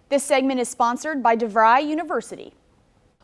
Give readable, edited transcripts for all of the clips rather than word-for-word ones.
This segment is sponsored by DeVry University.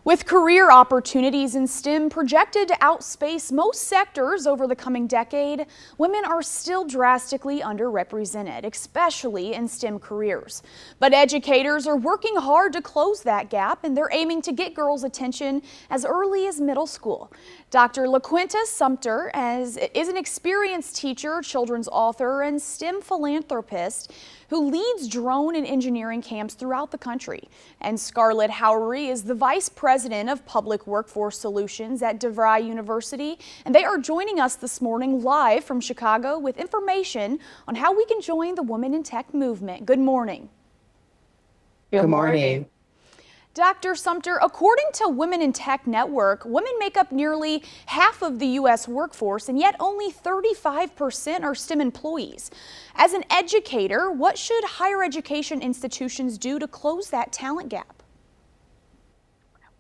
With career opportunities in STEM projected to outspace most sectors over the coming decade, women are still drastically underrepresented, especially in STEM careers. But educators are working hard to close that gap, and they're aiming to get girls' attention as early as middle school. Dr. LaQuinta Sumter is an experienced teacher, children's author, and STEM philanthropist who leads drone and engineering camps throughout the country. And Scarlett Howery is the Vice President of Public Workforce Solutions at DeVry University, and they are joining us this morning live from Chicago with information on how we can join the Women in Tech movement. Good morning. Good morning. Dr. Sumter, according to Women in Tech Network, women make up nearly half of the U.S. workforce, and yet only 35% are STEM employees. As an educator, what should higher education institutions do to close that talent gap?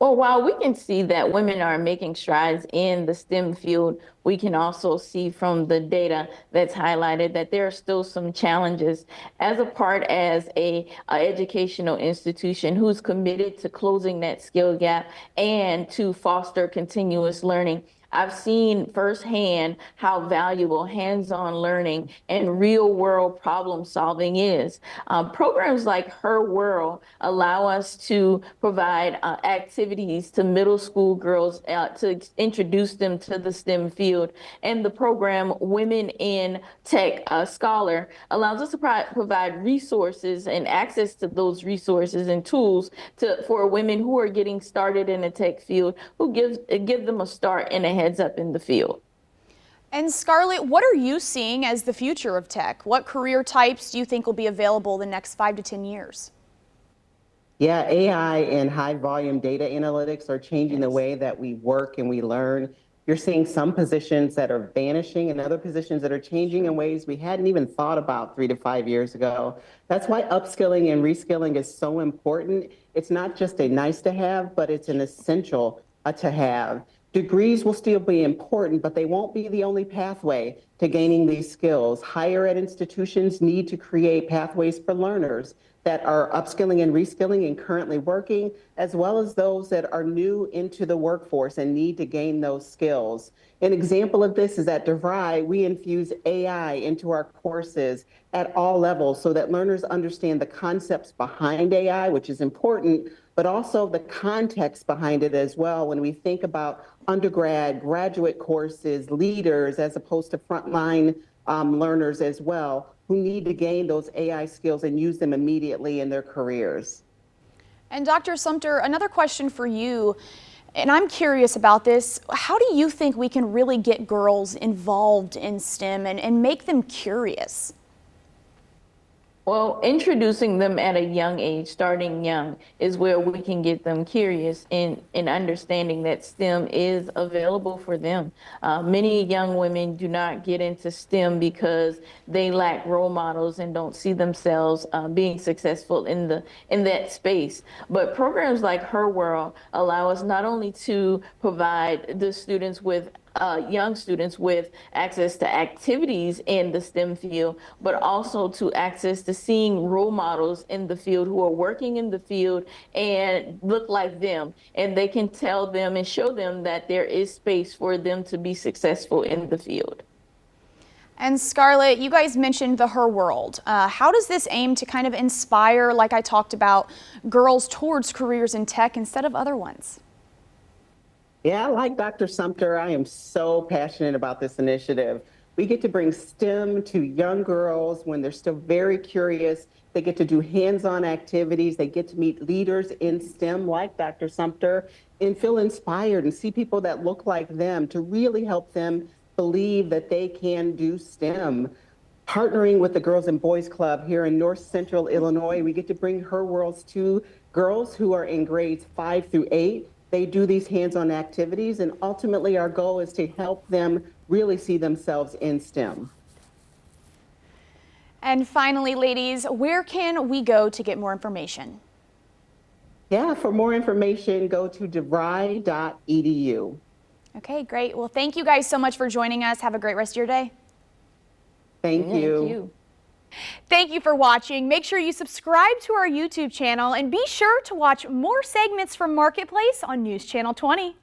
Well, while we can see that women are making strides in the STEM field, we can also see from the data that's highlighted that there are still some challenges. As a educational institution who's committed to closing that skill gap and to foster continuous learning, I've seen firsthand how valuable hands-on learning and real-world problem solving is. Programs like Her World allow us to provide activities to middle school girls to introduce them to the STEM field. And the program Women in Tech Scholar allows us to provide resources and access to those resources and tools for women who are getting started in the tech field, who give them a start and a heads up in the field. And Scarlett, what are you seeing as the future of tech? What career types do you think will be available the next 5 to 10 years? Yeah, AI and high volume data analytics are changing the way that we work and we learn. You're seeing some positions that are vanishing and other positions that are changing in ways we hadn't even thought about 3 to 5 years ago. That's why upskilling and reskilling is so important. It's not just a nice to have, but it's an essential to have. Degrees will still be important, but they won't be the only pathway to gaining these skills. Higher ed institutions need to create pathways for learners that are upskilling and reskilling and currently working, as well as those that are new into the workforce and need to gain those skills. An example of this is at DeVry, we infuse AI into our courses at all levels so that learners understand the concepts behind AI, which is important, but also the context behind it as well when we think about undergrad, graduate courses, leaders, as opposed to frontline learners as well, who need to gain those AI skills and use them immediately in their careers. And Dr. Sumter, another question for you, and I'm curious about this. How do you think we can really get girls involved in STEM and make them curious? Well, introducing them at a young age, starting young, is where we can get them curious in understanding that STEM is available for them. Many young women do not get into STEM because they lack role models and don't see themselves being successful in that space. But programs like Her World allow us not only to provide the students with young students with access to activities in the STEM field, but also to access to seeing role models in the field who are working in the field and look like them. And they can tell them and show them that there is space for them to be successful in the field. And Scarlett, you guys mentioned the Her World. How does this aim to kind of inspire, like I talked about, girls towards careers in tech instead of other ones? Yeah, like Dr. Sumter, I am so passionate about this initiative. We get to bring STEM to young girls when they're still very curious. They get to do hands-on activities. They get to meet leaders in STEM like Dr. Sumter and feel inspired and see people that look like them to really help them believe that they can do STEM. Partnering with the Girls and Boys Club here in North Central Illinois, we get to bring Her Worlds to girls who are in grades 5 through 8. They do these hands-on activities, and ultimately our goal is to help them really see themselves in STEM. And finally, ladies, where can we go to get more information? Yeah, for more information, go to devry.edu. Okay, great. Well, thank you guys so much for joining us. Have a great rest of your day. Thank you. Thank you. Thank you for watching. Make sure you subscribe to our YouTube channel and be sure to watch more segments from Marketplace on News Channel 20.